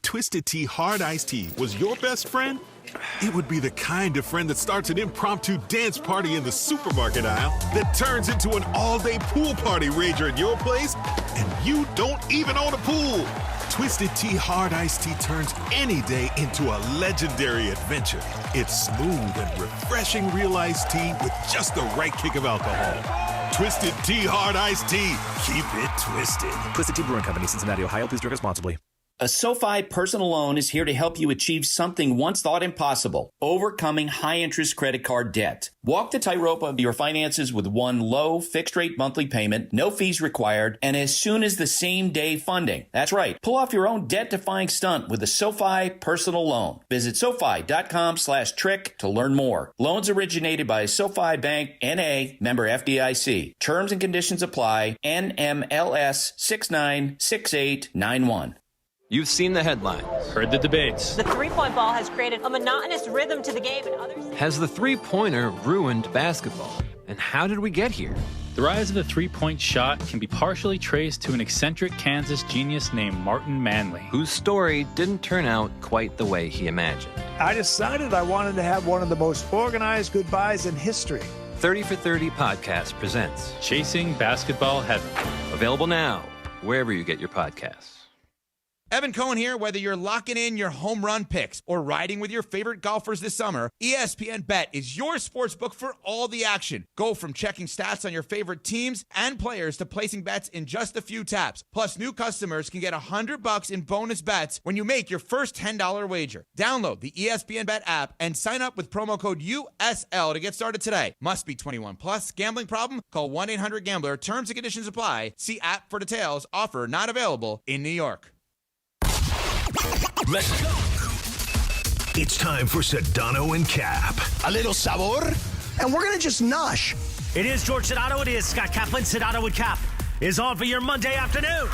Twisted Tea Hard Iced Tea was your best friend, it would be the kind of friend that starts an impromptu dance party in the supermarket aisle that turns into an all-day pool party rager at your place, and you don't even own a pool. Twisted Tea Hard Iced Tea turns any day into a legendary adventure. It's smooth and refreshing real iced tea with just the right kick of alcohol. Twisted Tea Hard Iced Tea. Keep it twisted. Twisted Tea Brewing Company, Cincinnati, Ohio. Please drink responsibly. A SoFi personal loan is here to help you achieve something once thought impossible, overcoming high-interest credit card debt. Walk the tightrope of your finances with one low, fixed-rate monthly payment, no fees required, and as soon as the same-day funding. That's right. Pull off your own debt-defying stunt with a SoFi personal loan. Visit SoFi.com/trick to learn more. Loans originated by SoFi Bank, N.A., member FDIC. Terms and conditions apply. NMLS 696891. You've seen the headlines, heard the debates. The three-point ball has created a monotonous rhythm to the game, and others. Has the three-pointer ruined basketball? And how did we get here? The rise of the three-point shot can be partially traced to an eccentric Kansas genius named Martin Manley, whose story didn't turn out quite the way he imagined. I decided I wanted to have one of the most organized goodbyes in history. 30 for 30 podcast presents Chasing Basketball Heaven. Available now, wherever you get your podcasts. Evan Cohen here. Whether you're locking in your home run picks or riding with your favorite golfers this summer, ESPN Bet is your sportsbook for all the action. Go from checking stats on your favorite teams and players to placing bets in just a few taps. Plus, new customers can get $100 in bonus bets when you make your first $10 wager. Download the ESPN Bet app and sign up with promo code USL to get started today. Must be 21 plus. Gambling problem? Call 1-800-GAMBLER. Terms and conditions apply. See app for details. Offer not available in New York. Let's go. It's time for Sedano and Cap. A little sabor. And we're going to just nosh. It is George Sedano. It is Scott Kaplan. Sedano and Cap is on for your Monday afternoon.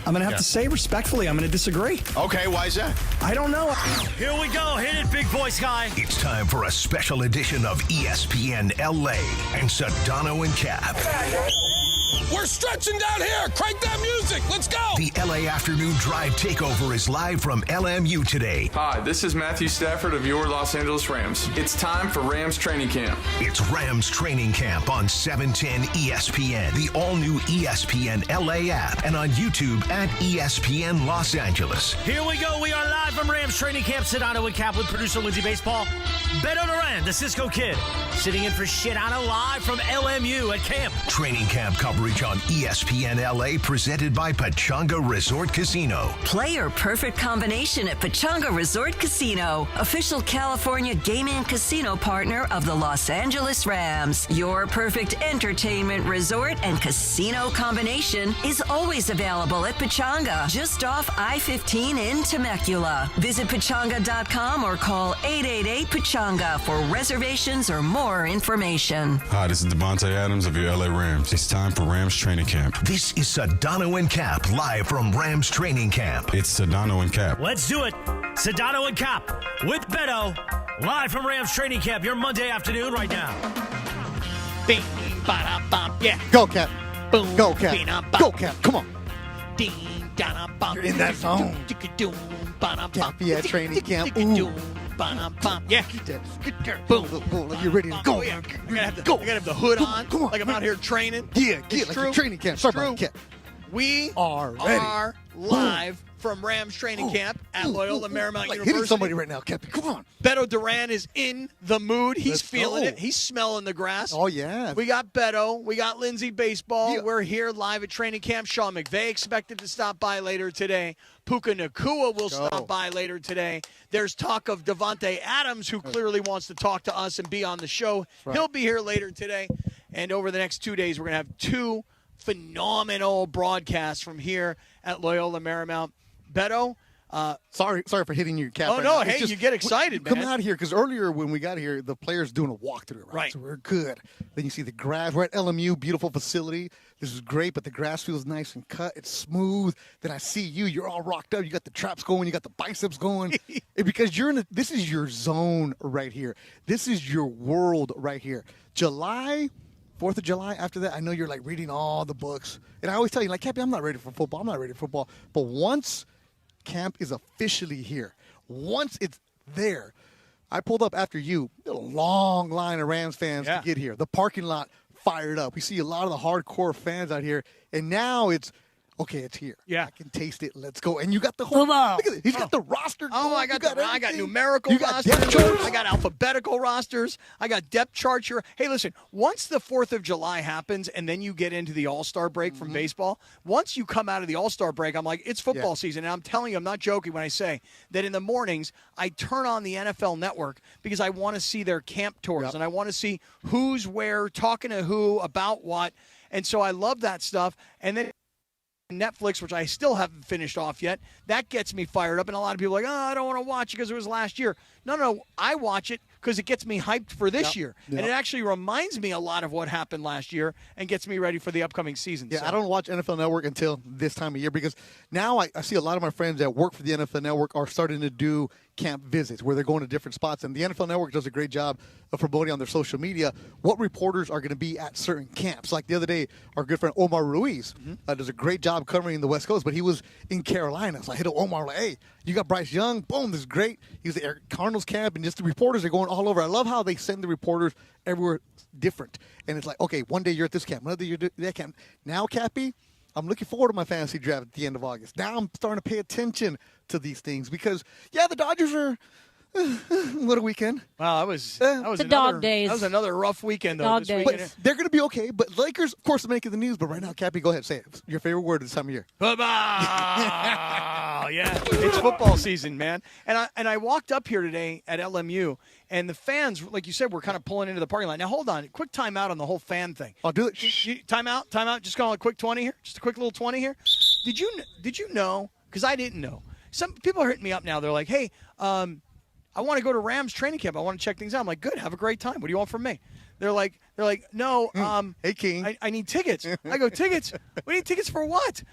I'm going to have to say respectfully, I'm going to disagree. Okay, why is that? I don't know. Here we go. Hit it, big voice guy. It's time for a special edition of ESPN LA and Sedano and Cap. We're stretching down here. Crank that music. Let's go. The LA Afternoon Drive Takeover is live from LMU today. Hi, this is Matthew Stafford of your Los Angeles Rams. It's time for Rams Training Camp. It's Rams Training Camp on 710 ESPN, the all-new ESPN LA app, and on YouTube at ESPN Los Angeles. Here we go. We are live from Rams Training Camp. Sedano and Cap with producer Lindsay Baseball. Beto Duran, the Cisco Kid, sitting in for Sedano live from LMU at camp. Training camp coverage on ESPN LA presented by Pechanga Resort Casino. Play your perfect combination at Pechanga Resort Casino, official California gaming casino partner of the Los Angeles Rams. Your perfect entertainment resort and casino combination is always available at Pechanga, just off I-15 in Temecula. Visit Pechanga.com or call 888-PECHANGA for reservations or more information. Hi, this is Devontae Adams of your LA Rams. It's time for Rams Training Camp. This is Sedano and Cap live from Rams Training Camp. It's Sedano and Cap. Let's do it. Sedano and Cap with Beto live from Rams Training Camp. Your Monday afternoon right now. Bing, ba-da-bum, yeah. Go, Cap. Boom, Go, Cap. Go, Cap. Come on. Ding, da-da-bum. You're in that zone. Cappy at training camp. Ooh. Yeah. Boom. Boom. Like you're ready to go. Oh, yeah. I gotta have the hood on. Come on. Like I'm out here training. Yeah, it's like true. your training camp. Sorry about that, Cap. We are ready. Live from Rams Training Camp at Loyola Marymount University. Hitting somebody right now, Cappy. Come on. Beto Duran is in the mood. He's feeling go. it. He's smelling the grass. Oh, yeah. We got Beto. We got Lindsay Baseball. Yeah. We're here live at training camp. Sean McVay expected to stop by later today. Puka Nakua will stop by later today. There's talk of Devontae Adams, who clearly wants to talk to us and be on the show. Right. He'll be here later today. And over the next 2 days, we're going to have two phenomenal broadcasts from here at Loyola Marymount. Beto, sorry for hitting your cap. Oh, no, hey, you get excited, man. Coming out here, because earlier when we got here, the players doing a walkthrough, right? So we're good. Then you see the grass. We're at LMU, beautiful facility. This is great, but the grass feels nice and cut. It's smooth. Then I see you. You're all rocked up. You got the traps going. You got the biceps going. Because this is your zone right here. This is your world right here. July 4th of July, after that, I know you're like reading all the books. And I always tell you, like, Cappy, I'm not ready for football. I'm not ready for football. But once camp is officially here. Once it's there, I pulled up after you. A long line of Rams fans to get here. The parking lot fired up. We see a lot of the hardcore fans out here, and now it's okay. It's here. Yeah, I can taste it. Let's go. And you got the whole. Look at it. He's got the roster. Oh, I got numerical rosters. I got alphabetical rosters. I got depth charts here. Hey, listen. Once the 4th of July happens, and then you get into the All-Star break from baseball. Once you come out of the All-Star break, I'm like, it's football season. And I'm telling you, I'm not joking when I say that in the mornings I turn on the NFL Network because I want to see their camp tours and I want to see who's where, talking to who, about what. And so I love that stuff. And then Netflix, which I still haven't finished off yet, that gets me fired up. And a lot of people are like, I don't want to watch it because it was last year. No, I watch it because it gets me hyped for this year. And it actually reminds me a lot of what happened last year and gets me ready for the upcoming season. Yeah, I don't watch NFL Network until this time of year because now I see a lot of my friends that work for the NFL Network are starting to do camp visits where they're going to different spots. And the NFL Network does a great job of promoting on their social media what reporters are going to be at certain camps. Like the other day, our good friend Omar Ruiz does a great job covering the West Coast, but he was in Carolina. So I hit Omar like, hey, you got Bryce Young. Boom, this is great. He was at Cardinals camp, and just the reporters are going all over. I love how they send the reporters everywhere different. And it's like, okay, one day you're at this camp, another day you're at that camp. Now, Cappy, I'm looking forward to my fantasy draft at the end of August. Now I'm starting to pay attention to these things because, the Dodgers are what a weekend. Wow, that was the dog days. That was another rough weekend, though. Dog days. But they're going to be okay. But Lakers, of course, are making the news. But right now, Cappy, go ahead. Say it. Your favorite word this time of year. Football. Yeah, it's football season, man. And I walked up here today at LMU, and the fans, like you said, were kind of pulling into the parking lot. Now, hold on. Quick timeout on the whole fan thing. I'll do it. Timeout. Just call it a quick 20 here. Just a quick little 20 here. Did you know, because I didn't know, some people are hitting me up now. They're like, hey, I want to go to Rams training camp. I want to check things out. I'm like, good, have a great time. What do you want from me? They're like, no, hey, King. I need tickets. I go, tickets? We need tickets for what?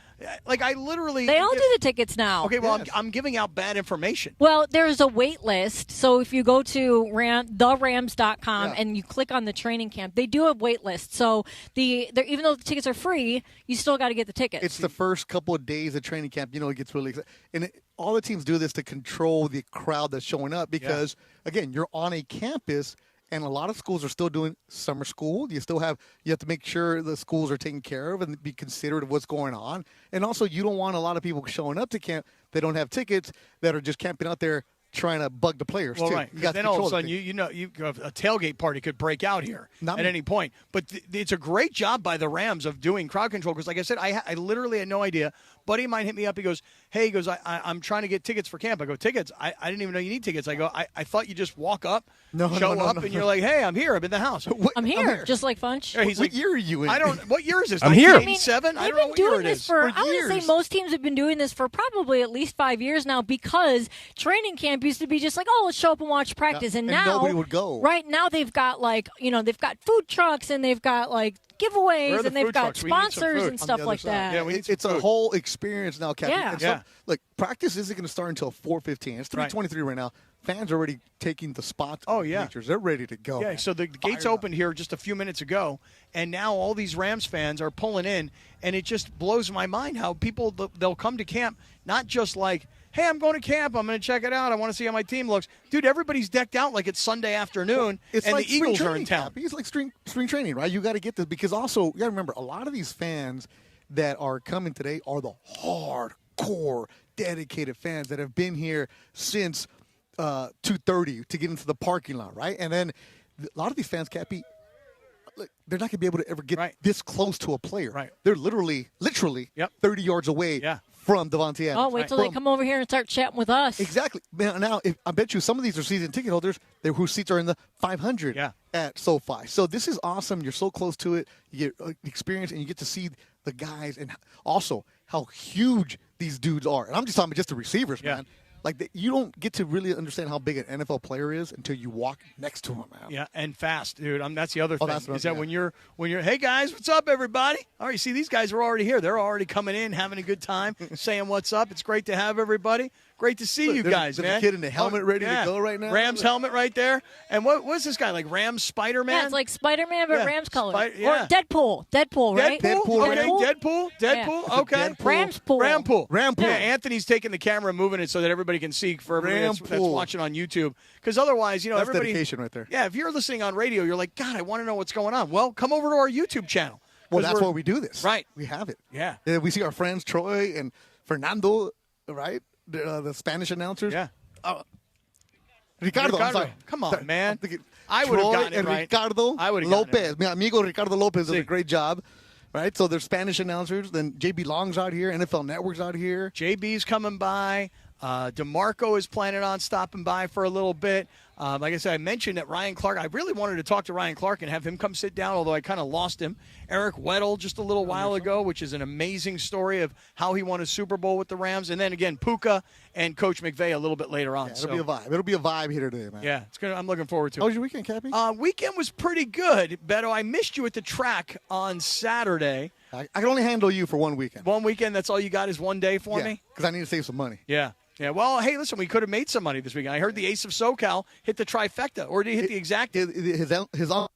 Like, I literally. They all do the tickets now. Okay, well, I'm giving out bad information. Well, there's a wait list. So if you go to therams.com and you click on the training camp, they do a wait list. So even though the tickets are free, you still got to get the tickets. It's the first couple of days of training camp. It gets really exciting. And all the teams do this to control the crowd that's showing up because, again, you're on a campus. And a lot of schools are still doing summer school. You have to make sure the schools are taken care of and be considerate of what's going on. And also, you don't want a lot of people showing up to camp that don't have tickets that are just camping out there trying to bug the players, too. Right. Then all of a sudden, a tailgate party could break out here at any point. But it's a great job by the Rams of doing crowd control because, like I said, I literally had no idea. Buddy of mine hit me up. He goes, I'm trying to get tickets for camp. I go, tickets? I didn't even know you need tickets. I go, I thought you just walk up, show up, and you're like, hey, I'm here. I'm in the house. I'm here, just like Funch. Yeah, what year are you in? What year is this? I'm here. 1987? I don't know what year it is. I would say most teams have been doing this for probably at least 5 years now because training camp used to be just like, let's show up and watch practice. And now nobody would go. Right now they've got they've got food trucks and they've got giveaways and they've got sponsors and stuff like that. Yeah, it's a whole experience now, Captain. Yeah. Look, practice isn't going to start until 4:15. It's 3:23 right now. Fans are already taking the spots. Oh, yeah. Bleachers. They're ready to go. Yeah, so the gates opened here just a few minutes ago, and now all these Rams fans are pulling in, and it just blows my mind how people, they'll come to camp, not just like, hey, I'm going to camp. I'm going to check it out. I want to see how my team looks. Dude, everybody's decked out like it's Sunday afternoon, it's and like the Eagles are in town. Happy. It's like spring training, right? You got to get this because also, you got to remember, a lot of these fans that are coming today are the hardcore, dedicated fans that have been here since 2:30 to get into the parking lot, right? And then a lot of these fans, Cappy, they're not going to be able to ever get this close to a player. Right. They're literally 30 yards away from Devontae Adams. Oh, wait till they come over here and start chatting with us. Exactly. Now, I bet you some of these are season ticket holders whose seats are in the 500 at SoFi. So this is awesome. You're so close to it. You get experience, and you get to see the guys and also how huge these dudes are. And I'm just talking about just the receivers, man. You don't get to really understand how big an NFL player is until you walk next to him, man. Yeah, and fast, dude. That's the other thing. Is that when you're, hey guys, what's up, everybody? All right, you see, these guys are already here. They're already coming in, having a good time, saying what's up. It's great to have everybody. Great to see you guys, there's man. a kid in the helmet ready to go right now. Rams helmet right there. And what's this guy, like Rams Spider-Man? Yeah, it's like Spider-Man, but Rams color. Or yeah. Deadpool, right? Deadpool. Okay. Rams pool. Ram pool. Yeah, Anthony's taking the camera and moving it so that everybody can see for everybody that's watching on YouTube. Because otherwise, that's everybody. dedication right there. Yeah, if you're listening on radio, you're like, God, I want to know what's going on. Well, come over to our YouTube channel. Well, that's why we do this. Right. We have it. Yeah. We see our friends Troy and Fernando, right? The Spanish announcers. Yeah. Ricardo. I'm sorry. Come on, man. I would have gotten it right. Ricardo I would have Lopez. Mi amigo Ricardo Lopez does a great job. Right? So there's Spanish announcers. Then JB Long's out here. NFL Network's out here. JB's coming by. DeMarco is planning on stopping by for a little bit. Like I said, I mentioned that Ryan Clark. I really wanted to talk to Ryan Clark and have him come sit down, although I kind of lost him. Eric Weddle just a little while ago, which is an amazing story of how he won a Super Bowl with the Rams. And then, again, Puka and Coach McVay a little bit later on. Yeah, it'll be a vibe. It'll be a vibe here today, man. Yeah, I'm looking forward to it. How was your weekend, Cappy? Weekend was pretty good, Beto. I missed you at the track on Saturday. I can only handle you for one weekend. One weekend, that's all you got is one day for me? Because I need to save some money. Yeah. Yeah, well, hey, listen, we could have made some money this weekend. I heard the Ace of SoCal hit the trifecta, or did he hit the exact? His uncle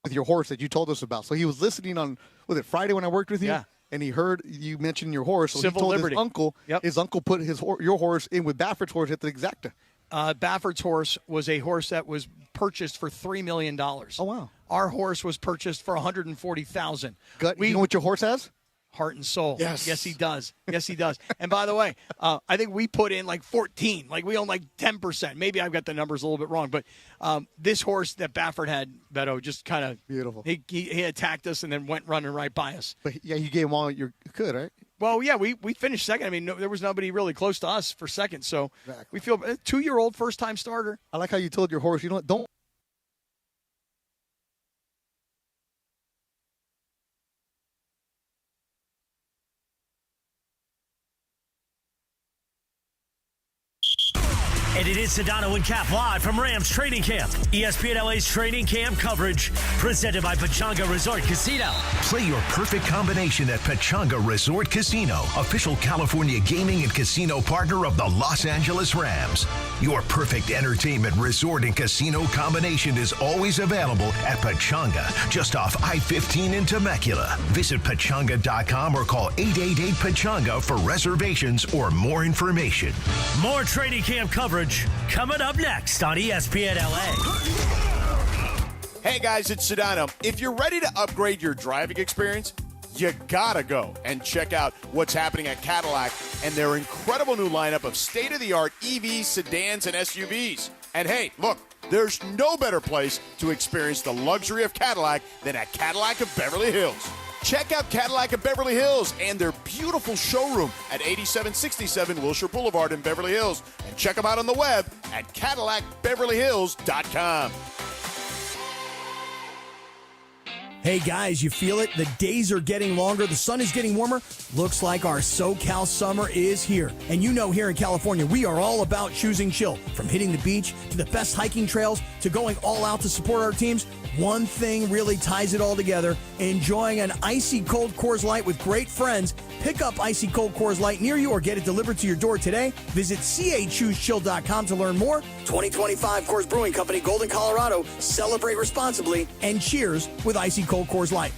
with your horse that you told us about. So he was listening on, was it Friday when I worked with you? Yeah. And he heard you mention your horse. So Civil he told Liberty. his uncle. Yep. His uncle put your horse in with Baffert's horse at the exacta. Baffert's horse was a horse that was purchased for $3 million. Oh, wow. Our horse was purchased for $140,000. You know what your horse has? Heart and soul. Yes. Yes, he does. Yes, he does. And by the way, I think we put in like 14. Like we own like 10%. Maybe I've got the numbers a little bit wrong. But this horse that Baffert had, Beto, just kind of beautiful. He attacked us and then went running right by us. But yeah, you gave him all you could, right? Well, yeah, we finished second. I mean, there was nobody really close to us for second. So we feel a 2-year-old first-time starter. I like how you told your horse, you know what, don't. And it is Sedano and Kap live from Rams Training Camp. ESPN LA's training camp coverage presented by Pechanga Resort Casino. Play your perfect combination at Pechanga Resort Casino, official California gaming and casino partner of the Los Angeles Rams. Your perfect entertainment resort and casino combination is always available at Pechanga, just off I-15 in Temecula. Visit Pechanga.com or call 888-PECHANGA for reservations or more information. More training camp coverage coming up next on ESPN LA. Hey guys, it's Sedano. If you're ready to upgrade your driving experience, you gotta go and check out what's happening at Cadillac and their incredible new lineup of state-of-the-art EVs, sedans, and SUVs. And hey, look, there's no better place to experience the luxury of Cadillac than at Cadillac of Beverly Hills. Check out Cadillac of Beverly Hills and their beautiful showroom at 8767 Wilshire Boulevard in Beverly Hills. And check them out on the web at CadillacBeverlyHills.com. Hey guys, you feel it? The days are getting longer, the sun is getting warmer. Looks like our SoCal summer is here. And you know here in California, we are all about choosing chill. From hitting the beach to the best hiking trails to going all out to support our teams, one thing really ties it all together. Enjoying an icy cold Coors Light with great friends. Pick up icy cold Coors Light near you or get it delivered to your door today. Visit CAChooseChill.com to learn more. 2025 Coors Brewing Company, Golden, Colorado. Celebrate responsibly and cheers with icy cold Coors Light.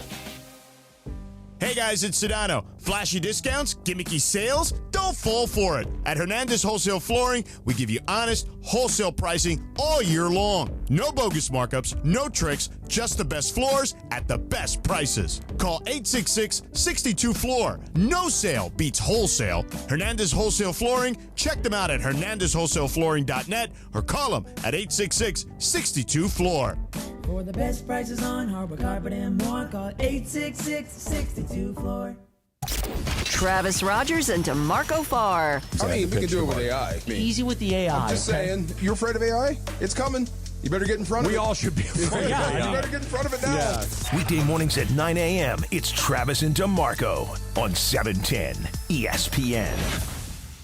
Hey guys, it's Sedano. Flashy discounts, gimmicky sales? Don't fall for it. At Hernandez Wholesale Flooring, we give you honest, wholesale pricing all year long. No bogus markups, no tricks, just the best floors at the best prices. Call 866-62-FLOOR. No sale beats wholesale. Hernandez Wholesale Flooring, check them out at hernandezwholesaleflooring.net or call them at 866-62-FLOOR. For the best prices on hardwood carpet and more, call 866-62-FLOOR. Travis Rogers and DeMarco Farr. I mean, we can do it with AI. Easy with the AI. I'm just saying, you're afraid of AI? It's coming. You better get in front of it. We all should be afraid of AI. You better get in front of it now. Yeah. Weekday mornings at 9 a.m., it's Travis and DeMarco on 710 ESPN.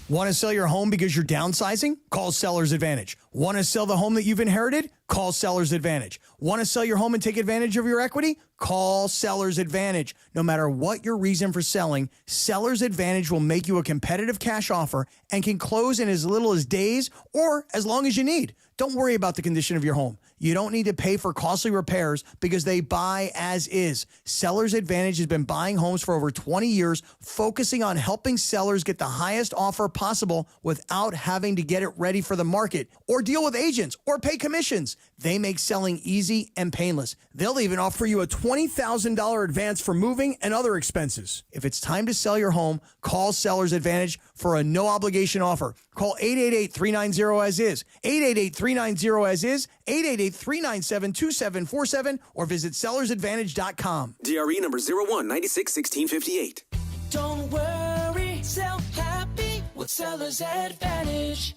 Want to sell your home because you're downsizing? Call Seller's Advantage. Want to sell the home that you've inherited? Call Seller's Advantage. Want to sell your home and take advantage of your equity? Call Seller's Advantage. No matter what your reason for selling, Seller's Advantage will make you a competitive cash offer and can close in as little as days or as long as you need. Don't worry about the condition of your home. You don't need to pay for costly repairs because they buy as is. Seller's Advantage has been buying homes for over 20 years, focusing on helping sellers get the highest offer possible without having to get it ready for the market or deal with agents or pay commissions. They make selling easy and painless. They'll even offer you a $20,000 advance for moving and other expenses. If it's time to sell your home, call Seller's Advantage for a no-obligation offer. Call 888-390-AS-IS, 888-390-AS-IS, 888-397-2747, or visit sellersadvantage.com. DRE number 01961658. Don't worry, sell happy with Seller's Advantage.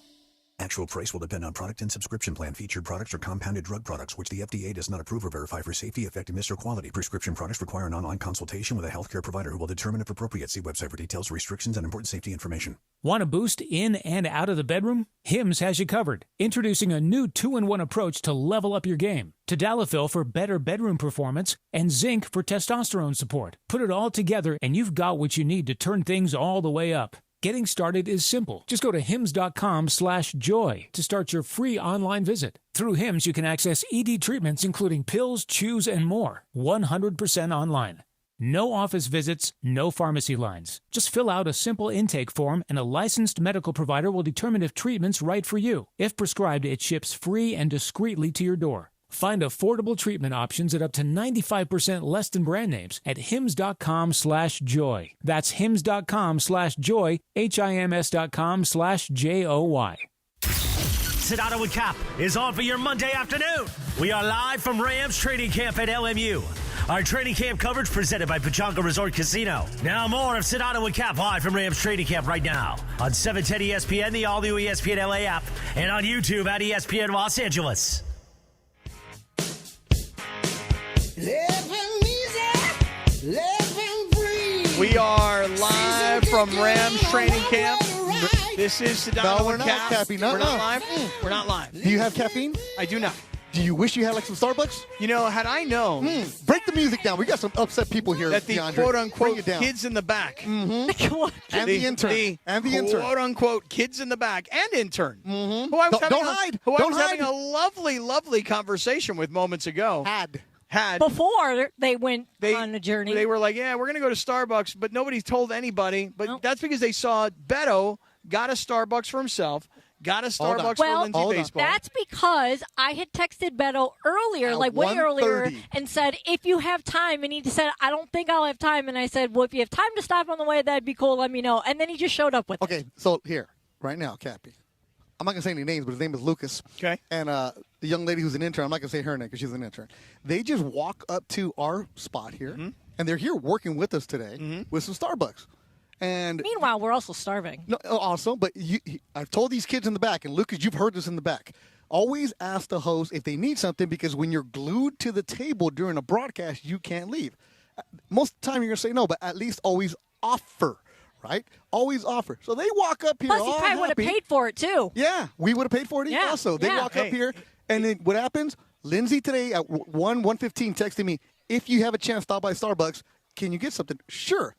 Actual price will depend on product and subscription plan. Featured products are compounded drug products, which the FDA does not approve or verify for safety, effectiveness, or quality. Prescription products require an online consultation with a healthcare provider who will determine if appropriate. See website for details, restrictions, and important safety information. Want a boost in and out of the bedroom? Hims has you covered. Introducing a new 2-in-1 approach to level up your game. Tadalafil for better bedroom performance and zinc for testosterone support. Put it all together and you've got what you need to turn things all the way up. Getting started is simple. Just go to hims.com/joy to start your free online visit. Through Hims, you can access ED treatments including pills, chews, and more. 100% online. No office visits, no pharmacy lines. Just fill out a simple intake form and a licensed medical provider will determine if treatment's right for you. If prescribed, it ships free and discreetly to your door. Find affordable treatment options at up to 95% less than brand names at hims.com/joy. That's hims.com/joy, HIMS.com/JOY. Sedano Kap is on for your Monday afternoon. We are live from Rams training camp at LMU. Our training camp coverage presented by Pechanga Resort Casino. Now more of Sedano Kap live from Rams training camp right now on 710 ESPN, the all-new ESPN LA app, and on YouTube at ESPN Los Angeles. We are live from Rams training camp. This is Sedano No, we're not, Kap. Cappy. No, We're not no. live? We're not live. Do you have caffeine? I do not. Do you wish you had like some Starbucks? You know, had I known Break the music down. We got some upset people here. that the DeAndre. Bring quote-unquote it down. kids in the back. Mm-hmm. And the intern. And the intern. Quote-unquote kids in the back and intern. Mm-hmm. Who I was Don't hide. Who I Don't was hide. having a lovely, lovely conversation with moments ago. Had. Before they went on a journey. They were like, yeah, we're going to go to Starbucks, but nobody told anybody. But that's because they saw Beto got a Starbucks for himself, got a Starbucks for Lindsay Baseball. That's because I had texted Beto earlier, At way earlier, 1:30. and said, if you have time, and he said, I don't think I'll have time. And I said, well, if you have time to stop on the way, that'd be cool. Let me know. And then he just showed up with it. Okay, so here, right now, Cappy. I'm not going to say any names, but his name is Lucas. Okay. And the young lady who's an intern, I'm not going to say her name because she's an intern. They just walk up to our spot here, and they're here working with us today with some Starbucks. And meanwhile, we're also starving. No, also, but I've told these kids in the back, and Lucas, you've heard this in the back. Always ask the host if they need something because when you're glued to the table during a broadcast, you can't leave. Most of the time, you're going to say no, but at least always offer. Right? Always offer. So they walk up here. Plus, he probably would have paid for it, too. Yeah, we would have paid for it also. They walk up here, and then what happens? Lindsay today at 1:15 texted me, if you have a chance, stop by Starbucks. Can you get something? Sure.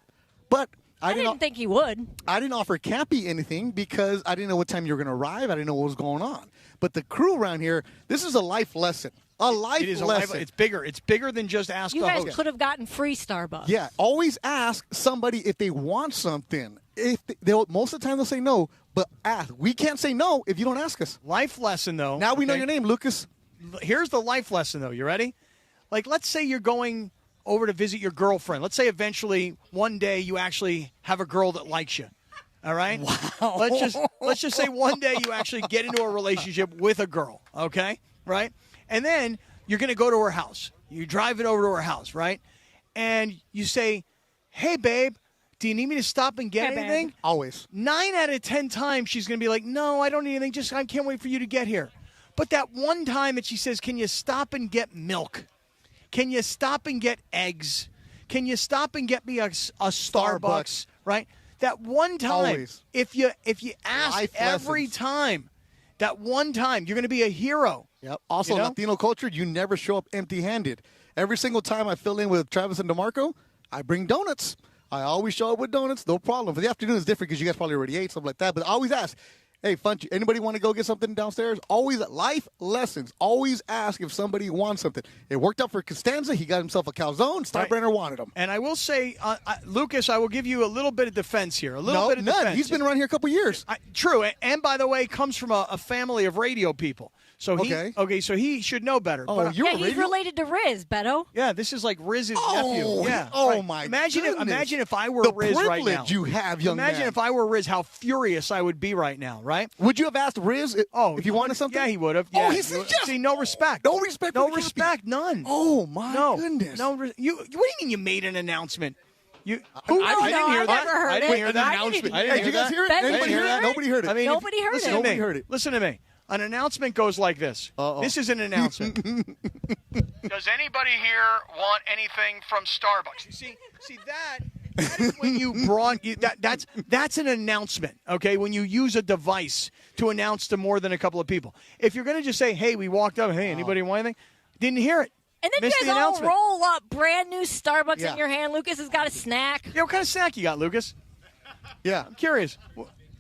But I didn't think he would. I didn't offer Cappy anything because I didn't know what time you were going to arrive. I didn't know what was going on. But the crew around here, this is a life lesson. A life It is lesson. It's bigger. It's bigger than just ask You the guys host. could have gotten free Starbucks. Yeah, always ask somebody if they want something. If they'll most of the time they'll say no, but ask. We can't say no if you don't ask us. Life lesson, though. Now we know your name, Lucas. Here's the life lesson, though. You ready? Like, let's say you're going over to visit your girlfriend. Let's say eventually one day you actually have a girl that likes you. All right? Wow. Let's just say one day you actually get into a relationship with a girl. Okay? Right? And then you're going to go to her house. You drive it over to her house, right? And you say, hey, babe, do you need me to stop and get anything? Always. 9 out of 10 times she's going to be like, no, I don't need anything. I can't wait for you to get here. But that one time that she says, can you stop and get milk? Can you stop and get eggs? Can you stop and get me a Starbucks, right? That one time, Always. if you ask Life every lessons. time, That one time, you're going to be a hero. Yep. Also, Latino culture, you never show up empty-handed. Every single time I fill in with Travis and DeMarco, I bring donuts. I always show up with donuts, no problem. For the afternoon, it's different because you guys probably already ate, something like that. But I always ask, hey, Funchy, anybody want to go get something downstairs? Always life lessons. Always ask if somebody wants something. It worked out for Costanza. He got himself a calzone. Steinbrenner wanted them. And I will say, Lucas, I will give you a little bit of defense here. Defense. He's been around here a couple years. True. And by the way, comes from a family of radio people. So so he should know better. Oh, he's related to Riz, Beto. Yeah, this is like Riz's nephew. Yeah. My imagine if I were the Riz right now. privilege you have, young Imagine man. if I were Riz, how furious I would be right now, right? Would you have asked Riz if you wanted something? Yeah, he would have. Oh, Yeah, he said yes. See, no respect. No respect. No for the respect. Cappy. None. Oh my goodness. No. What do you mean you made an announcement? I didn't hear that. Never heard I didn't hear that. announcement. I didn't Did you guys hear it? Ben, Anybody did you hear hear it? it? Nobody heard it. I mean, Nobody heard it. Nobody heard it. Listen to me. An announcement goes like this. This is an announcement. Does anybody here want anything from Starbucks? You see that is when you that's an announcement, okay? When you use a device to announce to more than a couple of people. If you're going to just say, "Hey, we walked up. Hey, anybody want anything?" Didn't hear it. And then Missed you the guys all announcement. roll up brand new Starbucks Yeah. in your hand. Lucas has got a snack. Yeah, what kind of snack you got, Lucas? Yeah. I'm curious.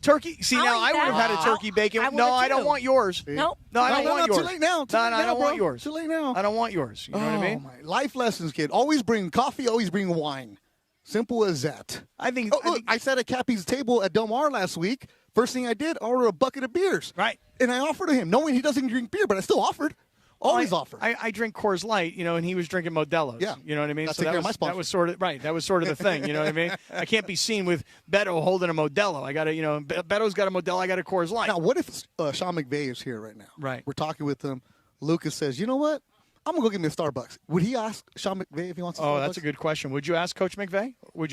Turkey? See, I'll now eat I would have that. had a turkey bacon. I No, would've I don't too. want yours. Nope. No, I don't want yours. Too late now. No, I don't want yours. Too late now. I don't want yours. You know what I mean? My life lessons, kid. Always bring coffee. Always bring wine. Simple as that. I think. I sat at Cappy's table at Del Mar last week. First thing I did, order a bucket of beers. Right. And I offered to him, knowing he doesn't drink beer, but I still offered. Always offered. I drink Coors Light, and he was drinking Modelo's. Yeah. You know what I mean? That's So my sponsor. that was sort of right. That was sort of the thing. You know what I mean? I can't be seen with Beto holding a Modelo. I got to, Beto's got a Modelo. I got a Coors Light. Now, what if Sean McVay is here right now? Right. We're talking with him. Lucas says, you know what? I'm going to go get me a Starbucks. Would he ask Sean McVay if he wants a Starbucks? Oh, that's a good question. Would you ask Coach McVay? Would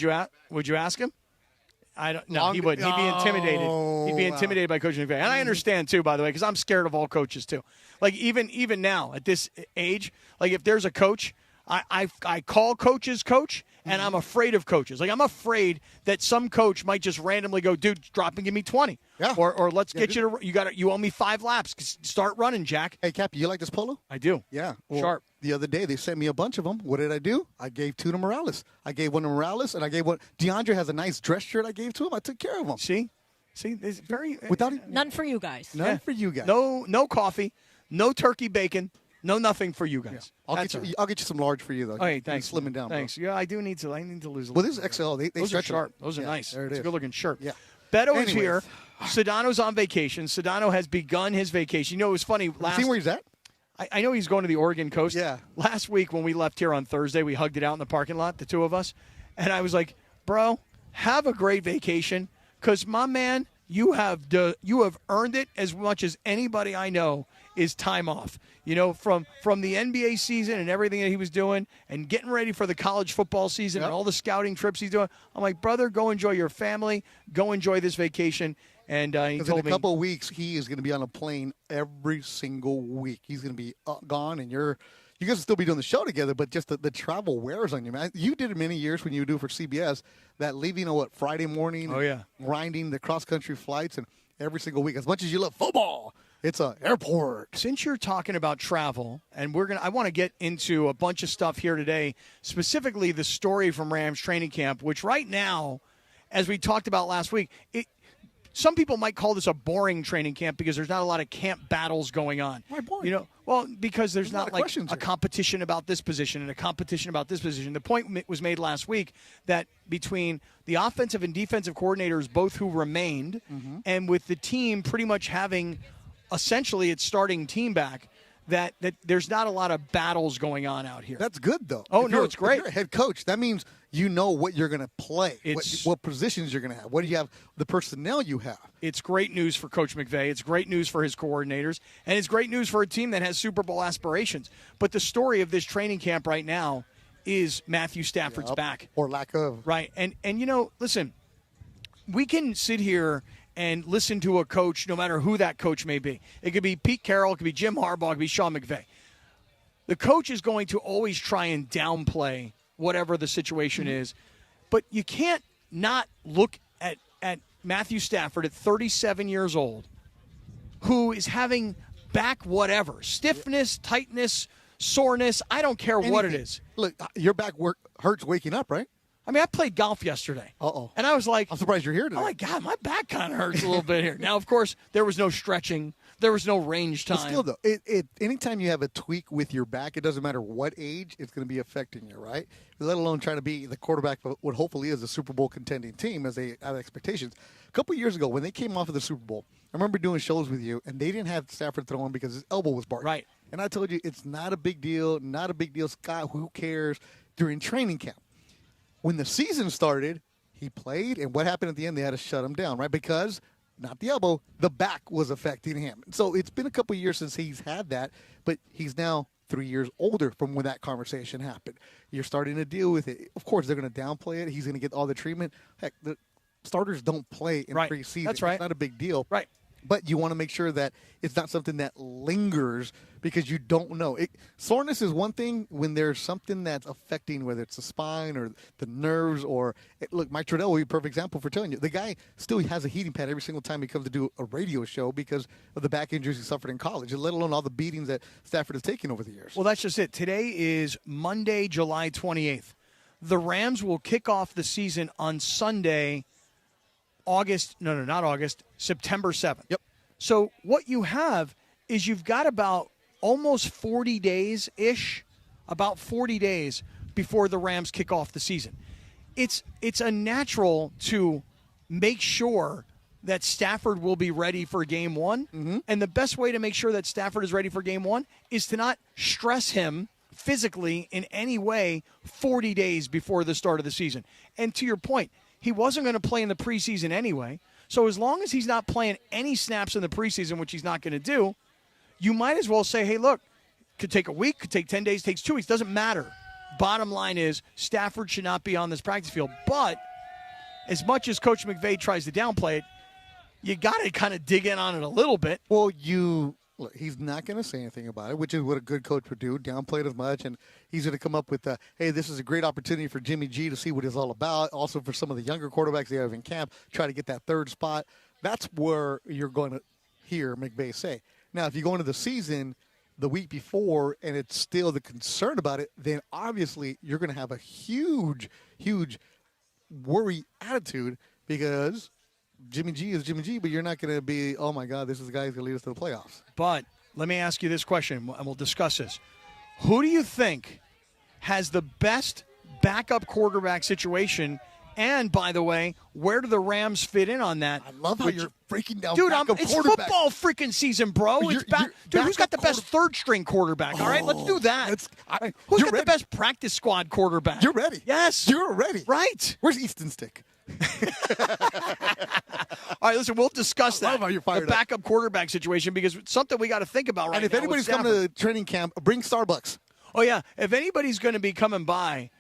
you ask him? I don't. No, he wouldn't. He'd be intimidated. He'd be intimidated by Coach McVay, and I understand too, by the way, because I'm scared of all coaches too. Like even now at this age, like if there's a coach, I call coaches coach, and I'm afraid of coaches. Like I'm afraid that some coach might just randomly go, dude, drop and give me 20. Yeah. Or let's get you to you owe me 5 laps. Start running, Jack. Hey, Cappy, you like this polo? I do. Yeah. Well, Sharp. The other day, they sent me a bunch of them. What did I do? I gave 2 to Morales. I gave 1 to Morales, and I gave 1. DeAndre has a nice dress shirt I gave to him. I took care of him. See, it's very None for you guys. None for you guys. No coffee, no turkey bacon, no nothing for you guys. I'll get you some large for you, though. Oh, hey, thanks. You're slimming down. Thanks. Bro. Yeah, I need to lose a little. Well, this is XL. They Those are stretch sharp. them. Those are Yeah, nice. There it It's is. a good-looking shirt. Yeah. Beto is Anyways. here. Sedano's on vacation. Sedano has begun his vacation. You know, it was funny. See where he's at? I know he's going to the Oregon coast. Yeah. Last week when we left here on Thursday, we hugged it out in the parking lot, the two of us. And I was like, bro, have a great vacation because, my man, you have earned it as much as anybody I know is time off. You know, from the NBA season and everything that he was doing and getting ready for the college football season and all the scouting trips he's doing. I'm like, brother, go enjoy your family. Go enjoy this vacation. And he told me. In a couple of weeks, he is going to be on a plane every single week. He's going to be gone, and you guys will still be doing the show together, but just the travel wears on you, man. You did it many years when you would do it for CBS, that leaving on Friday morning. Oh, yeah. Grinding the cross-country flights, and every single week. As much as you love football, it's an airport. Since you're talking about travel, and I want to get into a bunch of stuff here today, specifically the story from Rams training camp, which right now, as we talked about last week, some people might call this a boring training camp because there's not a lot of camp battles going on. Why boring? You know, well, because there's a lot not of like questions a here. competition about this position and a competition about this position. The point was made last week that between the offensive and defensive coordinators, both who remained, and with the team pretty much having essentially its starting team back, that there's not a lot of battles going on out here. That's good, though. Oh, no, it's great. If you're a head coach, that means you know what you're going to play, It's- what positions you're going to have, what do you have, the personnel you have. It's great news for Coach McVay. It's great news for his coordinators. And it's great news for a team that has Super Bowl aspirations. But the story of this training camp right now is Matthew Stafford's back. Or lack of. Right. And listen, we can sit here and listen to a coach, no matter who that coach may be. It could be Pete Carroll, it could be Jim Harbaugh, it could be Sean McVay. The coach is going to always try and downplay whatever the situation is. But you can't not look at Matthew Stafford at 37 years old who is having back whatever, stiffness, tightness, soreness, I don't care what it is. Look, your back hurts waking up, right? I mean, I played golf yesterday. Uh-oh. And I was like, I'm surprised you're here today. Oh, my God, my back kind of hurts a little bit here. Now, of course, there was no stretching. There was no range time. But still, though, anytime you have a tweak with your back, it doesn't matter what age, it's going to be affecting you, right? Let alone trying to be the quarterback of what hopefully is a Super Bowl contending team as they have expectations. A couple years ago, when they came off of the Super Bowl, I remember doing shows with you, and they didn't have Stafford throwing because his elbow was barking. Right. And I told you, it's not a big deal, Scott, who cares, during training camp. When the season started, he played, and what happened at the end? They had to shut him down, right? Because, not the elbow, the back was affecting him. So it's been a couple years since he's had that, but he's now 3 years older from when that conversation happened. You're starting to deal with it. Of course, they're going to downplay it. He's going to get all the treatment. Heck, the starters don't play in preseason. That's right. It's not a big deal. Right. But you want to make sure that it's not something that lingers because you don't know. Soreness is one thing when there's something that's affecting, whether it's the spine or the nerves or look, Mike Trudell will be a perfect example for telling you. The guy still has a heating pad every single time he comes to do a radio show because of the back injuries he suffered in college, let alone all the beatings that Stafford has taken over the years. Well, that's just it. Today is Monday, July 28th. The Rams will kick off the season on Sunday, September 7th. Yep. So what you have is you've got about almost 40 days-ish, about 40 days before the Rams kick off the season. It's a natural to make sure that Stafford will be ready for game one. Mm-hmm. And the best way to make sure that Stafford is ready for game one is to not stress him physically in any way 40 days before the start of the season. And to your point, he wasn't going to play in the preseason anyway. So as long as he's not playing any snaps in the preseason, which he's not going to do, you might as well say, hey, look, could take a week, could take 10 days, takes 2 weeks. Doesn't matter. Bottom line is Stafford should not be on this practice field. But as much as Coach McVay tries to downplay it, you got to kind of dig in on it a little bit. Well, look, he's not going to say anything about it, which is what a good coach would do, downplay it as much, and he's going to come up with, hey, this is a great opportunity for Jimmy G to see what it's all about, also for some of the younger quarterbacks they have in camp, try to get that third spot. That's where you're going to hear McVay say. Now, if you go into the season the week before and it's still the concern about it, then obviously you're going to have a huge, huge worry attitude because Jimmy G is Jimmy G, but you're not going to be, oh, my God, this is the guy who's going to lead us to the playoffs. But let me ask you this question, and we'll discuss this. Who do you think has the best backup quarterback situation? And, by the way, where do the Rams fit in on that? I love how you're breaking down backup it's quarterback. Football freaking season, bro. Dude, who's got the best third-string quarterback? All right, let's do that. Who's got the best practice squad quarterback? You're ready. Yes. You're ready. Right. Where's Easton Stick? All right, listen, we'll discuss that. I love how you're fired the backup quarterback situation because it's something we got to think about right now. And if anybody's coming to training camp, bring Starbucks. Oh, yeah. If anybody's going to be coming by,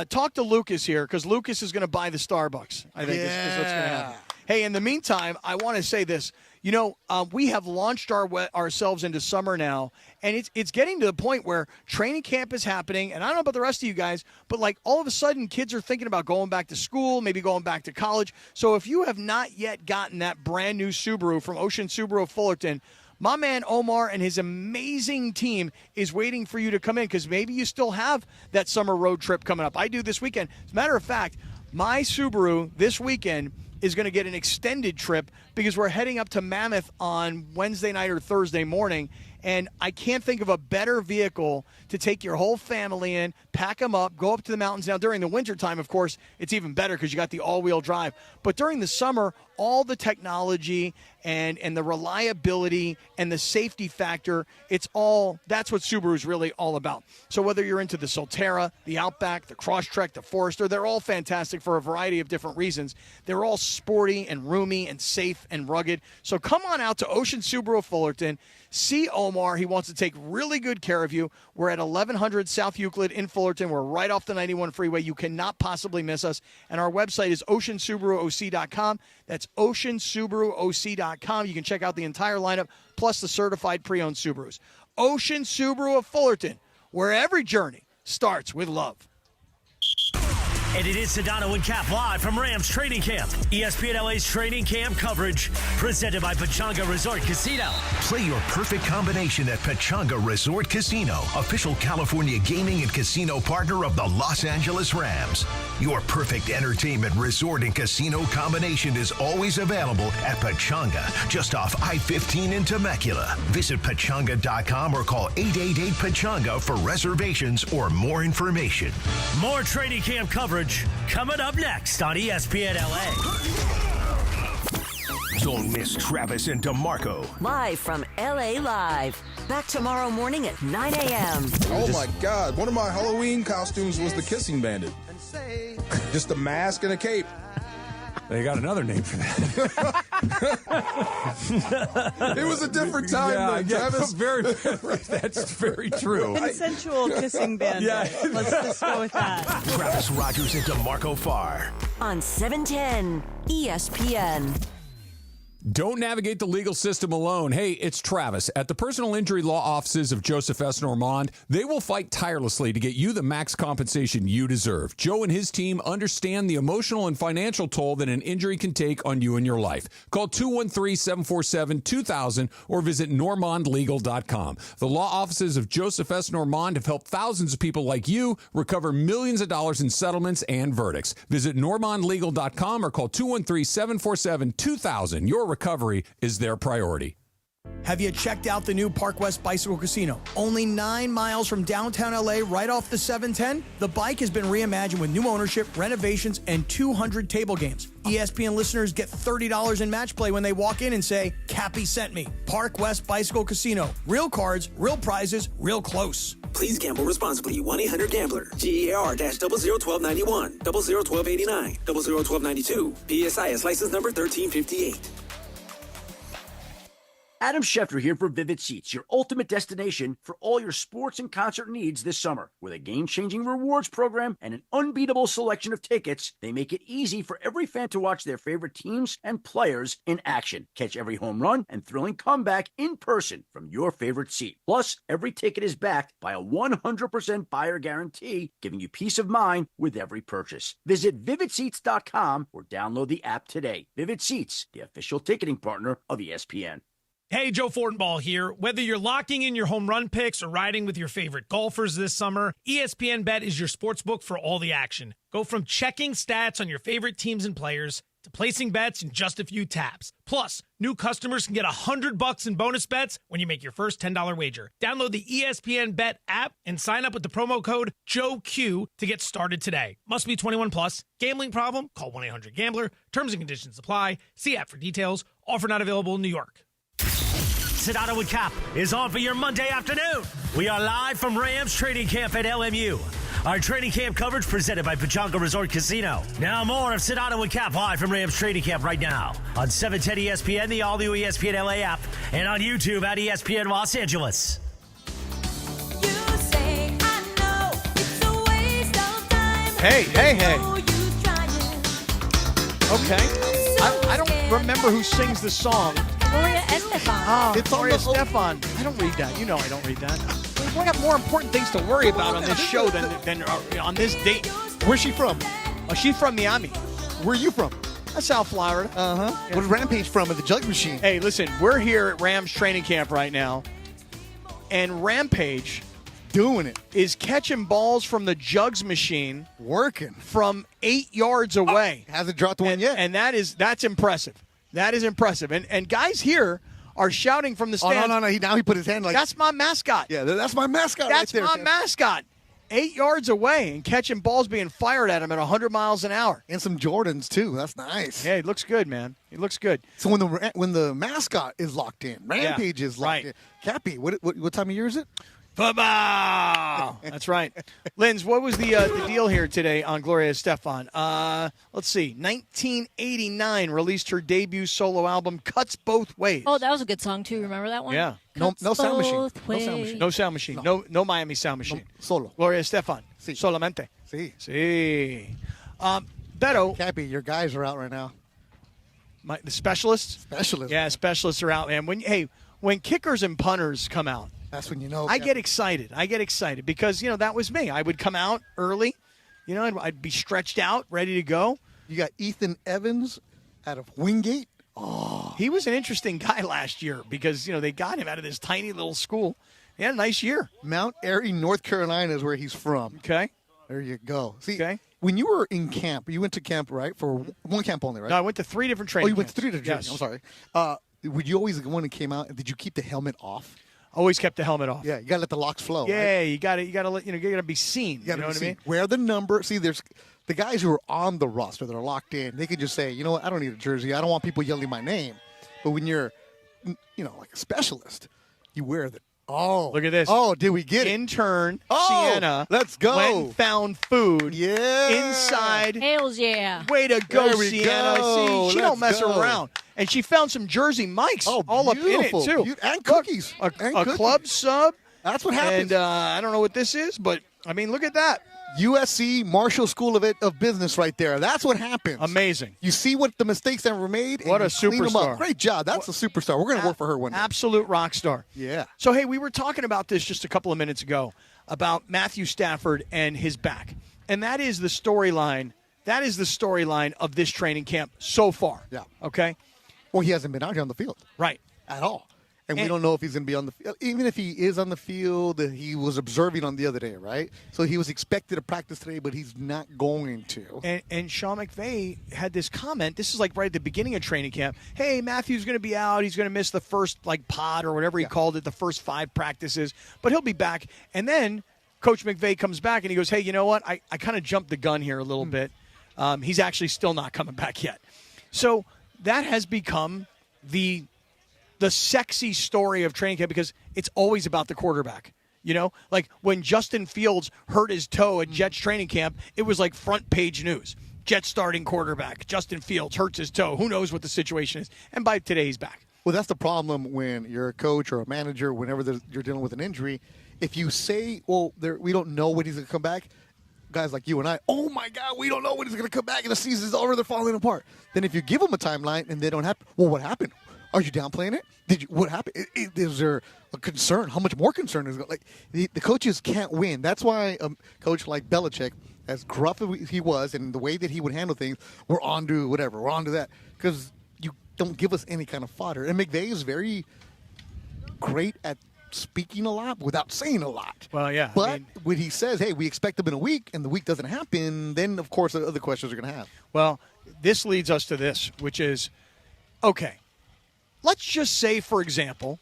talk to Lucas here because Lucas is going to buy the Starbucks, I think is what's going to happen. Hey, in the meantime, I want to say this. You know, we have launched ourselves into summer now, and it's getting to the point where training camp is happening, and I don't know about the rest of you guys, but like all of a sudden kids are thinking about going back to school, maybe going back to college. So if you have not yet gotten that brand new Subaru from Ocean Subaru of Fullerton, my man Omar and his amazing team is waiting for you to come in because maybe you still have that summer road trip coming up. I do this weekend. As a matter of fact, my Subaru this weekend is going to get an extended trip because we're heading up to Mammoth on Wednesday night or Thursday morning, and I can't think of a better vehicle to take your whole family in, pack them up, go up to the mountains. Now, during the wintertime, of course, it's even better because you got the all-wheel drive. But during the summer, all the technology and the reliability and the safety factor, that's what Subaru is really all about. So whether you're into the Solterra, the Outback, the Crosstrek, the Forester, they're all fantastic for a variety of different reasons. They're all sporty and roomy and safe and rugged. So come on out to Ocean Subaru of Fullerton. See Omar. He wants to take really good care of you. We're at 1100 South Euclid in Fullerton. We're right off the 91 freeway. You cannot possibly miss us. And our website is oceansubarooc.com. That's oceansubarooc.com. You can check out the entire lineup, plus the certified pre-owned Subarus. Ocean Subaru of Fullerton, where every journey starts with love. And it is Sedano and Kap live from Rams Training Camp. ESPN LA's training camp coverage presented by Pechanga Resort Casino. Play your perfect combination at Pechanga Resort Casino, official California gaming and casino partner of the Los Angeles Rams. Your perfect entertainment resort and casino combination is always available at Pechanga, just off I-15 in Temecula. Visit Pechanga.com or call 888-PECHANGA for reservations or more information. More training camp coverage coming up next on ESPN LA. Don't miss Travis and DeMarco. Live from LA Live. Back tomorrow morning at 9 a.m. Oh my God. One of my Halloween costumes was the Kissing Bandit. Just a mask and a cape. They got another name for that. It was a different time, Travis. That's very true. Consensual kissing bandit. Yeah. Let's just go with that. Travis Rogers and DeMarco Farr. On 710 ESPN. Don't navigate the legal system alone. Hey, it's Travis. At the personal injury law offices of Joseph S. Normand, they will fight tirelessly to get you the max compensation you deserve. Joe and his team understand the emotional and financial toll that an injury can take on you and your life. Call 213-747-2000 or visit normandlegal.com. The law offices of Joseph S. Normand have helped thousands of people like you recover millions of dollars in settlements and verdicts. Visit normandlegal.com or call 213-747-2000. Your recovery is their priority. Have you checked out the new Park West Bicycle Casino? Only 9 miles from downtown LA, right off the 710. The bike has been reimagined with new ownership, renovations, and 200 table games. ESPN listeners get $30 in match play when they walk in and say, Cappy sent me. Park West Bicycle Casino. Real cards, real prizes, real close. Please gamble responsibly. 1-800-GAMBLER. GAR-00191, 001289, 001292. PSIS license number 1358. Adam Schefter here for Vivid Seats, your ultimate destination for all your sports and concert needs this summer. With a game-changing rewards program and an unbeatable selection of tickets, they make it easy for every fan to watch their favorite teams and players in action. Catch every home run and thrilling comeback in person from your favorite seat. Plus, every ticket is backed by a 100% buyer guarantee, giving you peace of mind with every purchase. Visit VividSeats.com or download the app today. Vivid Seats, the official ticketing partner of ESPN. Hey, Joe Fortenbaugh here. Whether you're locking in your home run picks or riding with your favorite golfers this summer, ESPN Bet is your sportsbook for all the action. Go from checking stats on your favorite teams and players to placing bets in just a few taps. Plus, new customers can get $100 in bonus bets when you make your first $10 wager. Download the ESPN Bet app and sign up with the promo code JOEQ to get started today. Must be 21 plus. Gambling problem? Call 1-800-GAMBLER. Terms and conditions apply. See app for details. Offer not available in New York. Sedano and Kap is on for your Monday afternoon. We are live from Rams Training Camp at LMU. Our training camp coverage presented by Pechanga Resort Casino. Now more of Sedano and Kap live from Rams Training Camp right now on 710 ESPN, the all-new ESPN LA app, and on YouTube at ESPN Los Angeles. Hey. Okay. I don't remember who sings the song. Gloria Estefan. Oh, it's Gloria Estefan. I don't read that. You know I don't read that. We got more important things to worry about on this show than on this date. Where's she from? Oh, she's from Miami. Where are you from? South Florida. Uh-huh. Yeah. Where's Rampage from at the Jug Machine? Hey, listen, we're here at Rams Training Camp right now, and Rampage doing it is catching balls from the Jugs Machine, working from 8 yards away. Hasn't dropped one yet, and that's impressive. That is impressive. And guys here are shouting from the stands. Oh, no. Now he put his hand like... That's my mascot. Yeah, that's my mascot That's right there. my mascot. 8 yards away and catching balls being fired at him at 100 miles an hour. And some Jordans, too. That's nice. Yeah, he looks good, man. He looks good. So when the mascot is locked in, Rampage is locked in. Cappy, what time of year is it? Football. That's right. Linz, what was the deal here today on Gloria Estefan? Let's see. 1989 released her debut solo album, Cuts Both Ways. Oh, that was a good song, too. Remember that one? Yeah. No sound machine. No sound machine. No Miami sound machine. Solo. Gloria Estefan. Sí. Solamente. Sí. Beto. Cappy, your guys are out right now. The specialists? Specialists. Yeah, specialists are out, man. When kickers and punters come out, that's when you know. I get excited. Because, that was me. I would come out early, You know, I'd be stretched out, ready to go. You got Ethan Evans out of Wingate. Oh, he was an interesting guy last year because, they got him out of this tiny little school. He had a nice year. Mount Airy, North Carolina is where he's from. Okay. There you go. See, when you were in camp, you went to camp, right? For one camp only, right? No, I went to 3 different training you went camps. to 3 different Yes. training camps. I'm sorry. Would you always, when it came out, did you keep the helmet off? Always kept the helmet off. Yeah, you got to let the locks flow, Yeah, right? you got to let, you got to be seen. You know what I mean? Wear the number. See, there's the guys who are on the roster that are locked in. They could just say, you know what, I don't need a jersey. I don't want people yelling my name. But when you're, like a specialist, you wear the. Oh, look at this. Oh, did we get it? Intern Sienna. Let's go. Went and found food. Yeah. Inside. Hells yeah. Way to go, There we Sienna. go. See, she don't mess Let's go. around. And she found some Jersey Mikes all up in it, beautiful. too. And cookies. A cookies. club sub. That's what happens. And I don't know what this is, but, look at that. USC Marshall School of Business right there. That's what happens. Amazing. You see what the mistakes that were made, and What a you clean them superstar. up. Great job. That's a superstar. We're going to work for her one day. Absolute rock star. Yeah. So, hey, we were talking about this just a couple of minutes ago about Matthew Stafford and his back. And that is the storyline. That is the storyline of this training camp so far. Yeah. Okay? Well, he hasn't been out here on the field. Right. At all. And we don't know if he's going to be on the field. Even if he is on the field, he was observing on the other day, right? So he was expected to practice today, but he's not going to. And Sean McVay had this comment. This is like right at the beginning of training camp. Hey, Matthew's going to be out. He's going to miss the first pod or whatever he called it, the first 5 practices. But he'll be back. And then Coach McVay comes back and he goes, hey, you know what? I kind of jumped the gun here a little bit. He's actually still not coming back yet. So that has become the sexy story of training camp because it's always about the quarterback. Like when Justin Fields hurt his toe at Jets training camp, it was like front page news. Jets starting quarterback, Justin Fields hurts his toe. Who knows what the situation is? And by today, he's back. Well, that's the problem when you're a coach or a manager, whenever you're dealing with an injury. If you say, well, we don't know when he's going to come back, guys like you and I, oh, my God, we don't know when he's going to come back and the season's over, they're falling apart. Then if you give them a timeline and they don't happen, well, what happened? Are you downplaying it? What happened? Is there a concern? How much more concern is like the coaches can't win? That's why a coach like Belichick, as gruff as he was, and the way that he would handle things, we're on to whatever, we're on to that, because you don't give us any kind of fodder. And McVay is very great at speaking a lot without saying a lot. Well, yeah. But when he says, hey, we expect them in a week, and the week doesn't happen, then, of course, the other questions are going to have. Well, this leads us to this, which is, okay, let's just say, for example,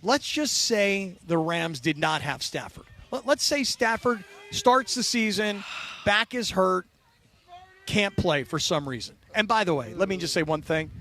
the Rams did not have Stafford. Let's say Stafford starts the season, back is hurt, can't play for some reason. And by the way, let me just say one thing.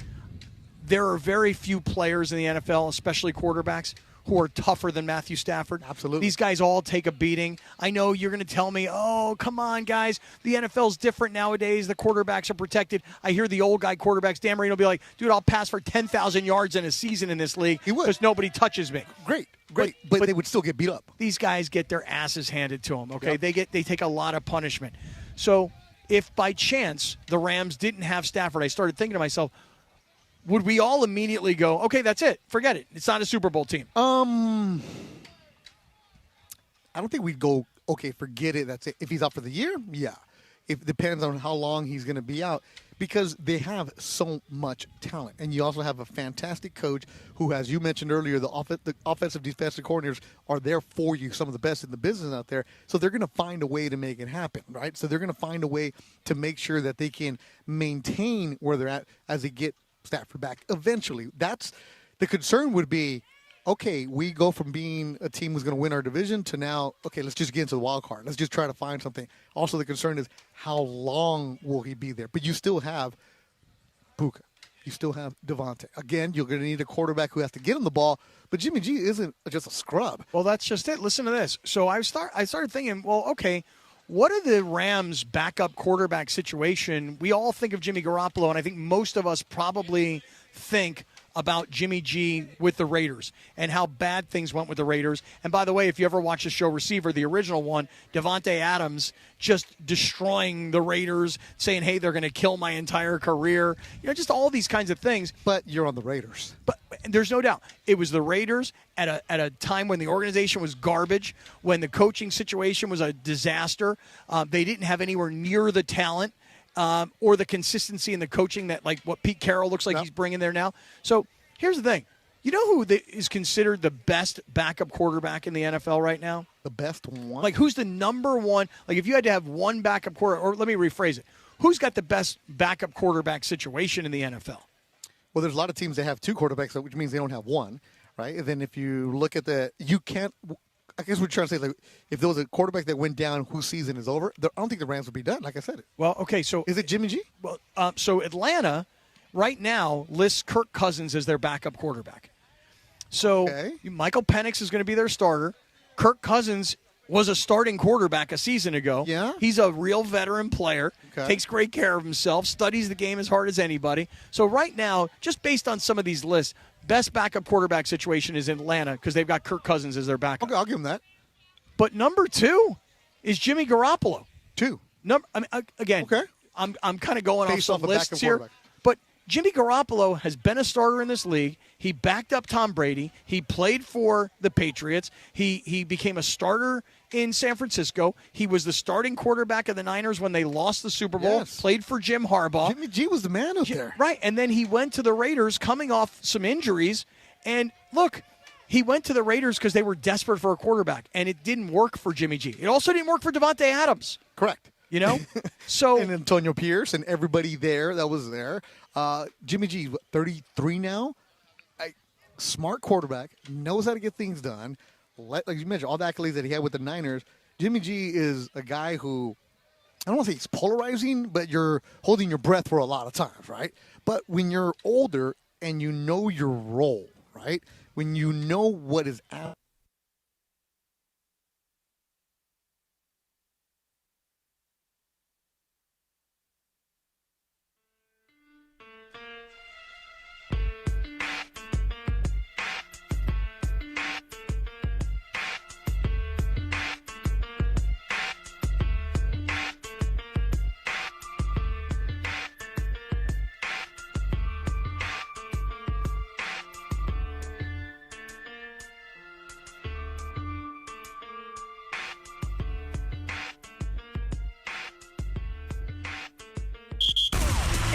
There are very few players in the NFL, especially quarterbacks, who are tougher than Matthew Stafford. Absolutely. These guys all take a beating. I know you're going to tell me, oh, come on, guys. The NFL's different nowadays. The quarterbacks are protected. I hear the old guy quarterbacks, Dan Marino, will be like, dude, I'll pass for 10,000 yards in a season in this league because nobody touches me. Great. But they would still get beat up. These guys get their asses handed to them, okay? Yep. They take a lot of punishment. So if by chance the Rams didn't have Stafford, I started thinking to myself, would we all immediately go, okay, that's it. Forget it. It's not a Super Bowl team. I don't think we'd go, okay, forget it. That's it. If he's out for the year, yeah. It depends on how long he's going to be out because they have so much talent. And you also have a fantastic coach who, as you mentioned earlier, the offensive defensive coordinators are there for you, some of the best in the business out there. So they're going to find a way to make it happen, right? So they're going to find a way to make sure that they can maintain where they're at as they get Stafford back eventually. That's the concern would be, okay, we go from being a team who's going to win our division to now, okay, let's just get into the wild card. Let's just try to find something. Also, the concern is how long will he be there? But you still have Puka. You still have Devontae. Again, you're going to need a quarterback who has to get him the ball, but Jimmy G isn't just a scrub. Well, that's just it. Listen to this. So I started thinking, well, okay, what are the Rams' backup quarterback situation? We all think of Jimmy Garoppolo, and I think most of us probably think about Jimmy G with the Raiders and how bad things went with the Raiders. And by the way, if you ever watch the show Receiver, the original one, Davante Adams just destroying the Raiders, saying, hey, they're going to kill my entire career. Just all these kinds of things. But you're on the Raiders. But there's no doubt. It was the Raiders at a time when the organization was garbage, when the coaching situation was a disaster. They didn't have anywhere near the talent or the consistency in the coaching that, like, what Pete Carroll looks like he's bringing there now. So here's the thing. You know who is considered the best backup quarterback in the NFL right now? The best one? Like, who's the number one? Like, if you had to have one backup quarterback, or let me rephrase it. Who's got the best backup quarterback situation in the NFL? Well, there's a lot of teams that have two quarterbacks, which means they don't have one, right? And then if you look at I guess we're trying to say, like, if there was a quarterback that went down whose season is over, I don't think the Rams would be done, like I said. Well, okay, so. Is it Jimmy G? Well, so Atlanta right now lists Kirk Cousins as their backup quarterback. So Michael Penix is going to be their starter. Kirk Cousins was a starting quarterback a season ago. Yeah. He's a real veteran player, takes great care of himself, studies the game as hard as anybody. So right now, just based on some of these lists, best backup quarterback situation is in Atlanta because they've got Kirk Cousins as their backup. Okay, I'll give him that. But number 2 is Jimmy Garoppolo. 2. Again, I'm kind of going based off some a lists here. But Jimmy Garoppolo has been a starter in this league. He backed up Tom Brady. He played for the Patriots. He became a starter in San Francisco. He was the starting quarterback of the Niners when they lost the Super Bowl. Yes. Played for Jim Harbaugh. Jimmy G was the man out there. Right, and then he went to the Raiders coming off some injuries. And look, he went to the Raiders because they were desperate for a quarterback, and it didn't work for Jimmy G. It also didn't work for Davante Adams. Correct. You know? So and Antonio Pierce and everybody there that was there. Jimmy G, 33 now. Smart quarterback, knows how to get things done. Like you mentioned, all the accolades that he had with the Niners. Jimmy G is a guy who, I don't want to say he's polarizing, but you're holding your breath for a lot of times, right? But when you're older and you know your role, right? When you know what is out.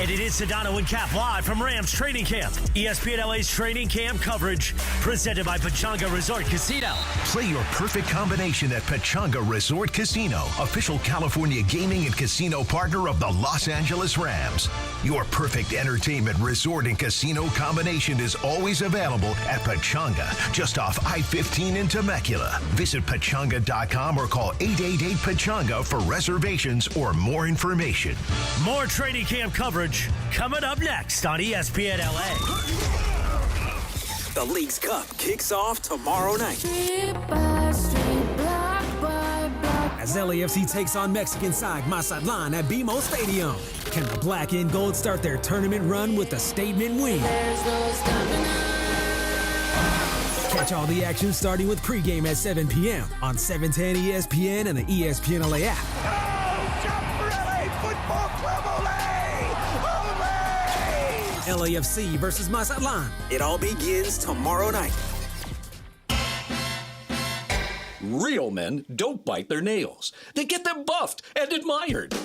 And it is Sedano and Kap live from Rams Training Camp. ESPN LA's training camp coverage presented by Pechanga Resort Casino. Play your perfect combination at Pechanga Resort Casino, official California gaming and casino partner of the Los Angeles Rams. Your perfect entertainment resort and casino combination is always available at Pechanga, just off I-15 in Temecula. Visit Pechanga.com or call 888-PECHANGA for reservations or more information. More training camp coverage coming up next on ESPN LA. The League's Cup kicks off tomorrow night. As LAFC takes on Mexican side Mazatlan at BMO Stadium. Can the black and gold start their tournament run with a statement win? Catch all the action starting with pregame at 7 p.m. on 710 ESPN and the ESPN LA app. LAFC versus Mazatlan. It all begins tomorrow night. Real men don't bite their nails. They get them buffed and admired.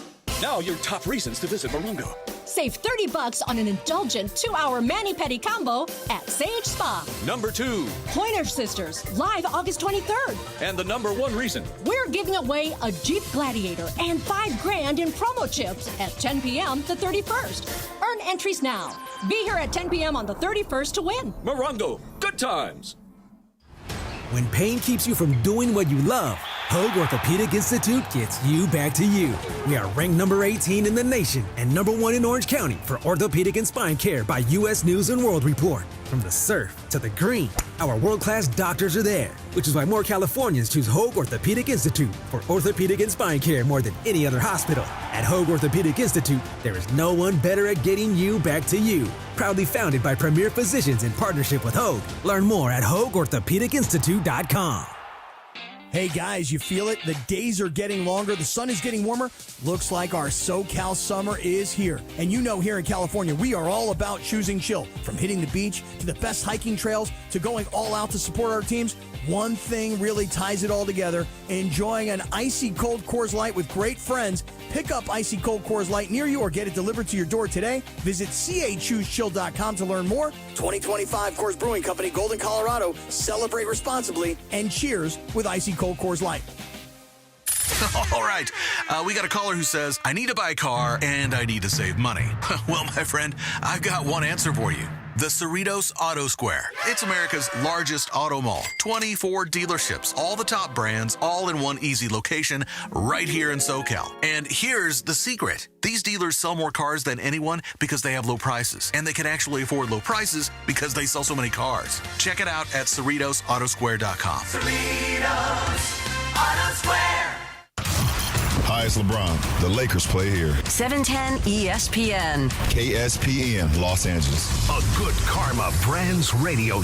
Now your top reasons to visit Morongo. Save $30 on an indulgent 2-hour mani-pedi combo at Sage Spa. Number 2. Pointer Sisters, live August 23rd. And the number 1 reason. We're giving away a Jeep Gladiator and $5,000 in promo chips at 10 p.m. the 31st. Earn entries now. Be here at 10 p.m. on the 31st to win. Morongo, good times. When pain keeps you from doing what you love, Hoag Orthopedic Institute gets you back to you. We are ranked number 18 in the nation and number 1 in Orange County for orthopedic and spine care by U.S. News and World Report. From the surf to the green, our world-class doctors are there, which is why more Californians choose Hoag Orthopedic Institute for orthopedic and spine care more than any other hospital. At Hoag Orthopedic Institute, there is no one better at getting you back to you. Proudly founded by premier physicians in partnership with Hoag. Learn more at HoagOrthopedicInstitute.com. Hey guys, you feel it? The days are getting longer, the sun is getting warmer. Looks like our SoCal summer is here. And you know here in California, we are all about choosing chill. From hitting the beach to the best hiking trails to going all out to support our teams, one thing really ties it all together: enjoying an icy cold Coors Light with great friends. Pick up icy cold Coors Light near you or get it delivered to your door today. Visit CAChooseChill.com to learn more. 2025 Coors Brewing Company, Golden, Colorado. Celebrate responsibly and cheers with icy cold Coors Light. All right, we got a caller who says, I need to buy a car and I need to save money. Well, my friend, I've got one answer for you. The Cerritos Auto Square. It's America's largest auto mall. 24 dealerships, all the top brands, all in one easy location right here in SoCal. And here's the secret. These dealers sell more cars than anyone because they have low prices. And they can actually afford low prices because they sell so many cars. Check it out at CerritosAutosquare.com. Cerritos Auto Square. Hi, it's LeBron. The Lakers play here. 710 ESPN. KSPN, Los Angeles. A Good Karma Brands Radio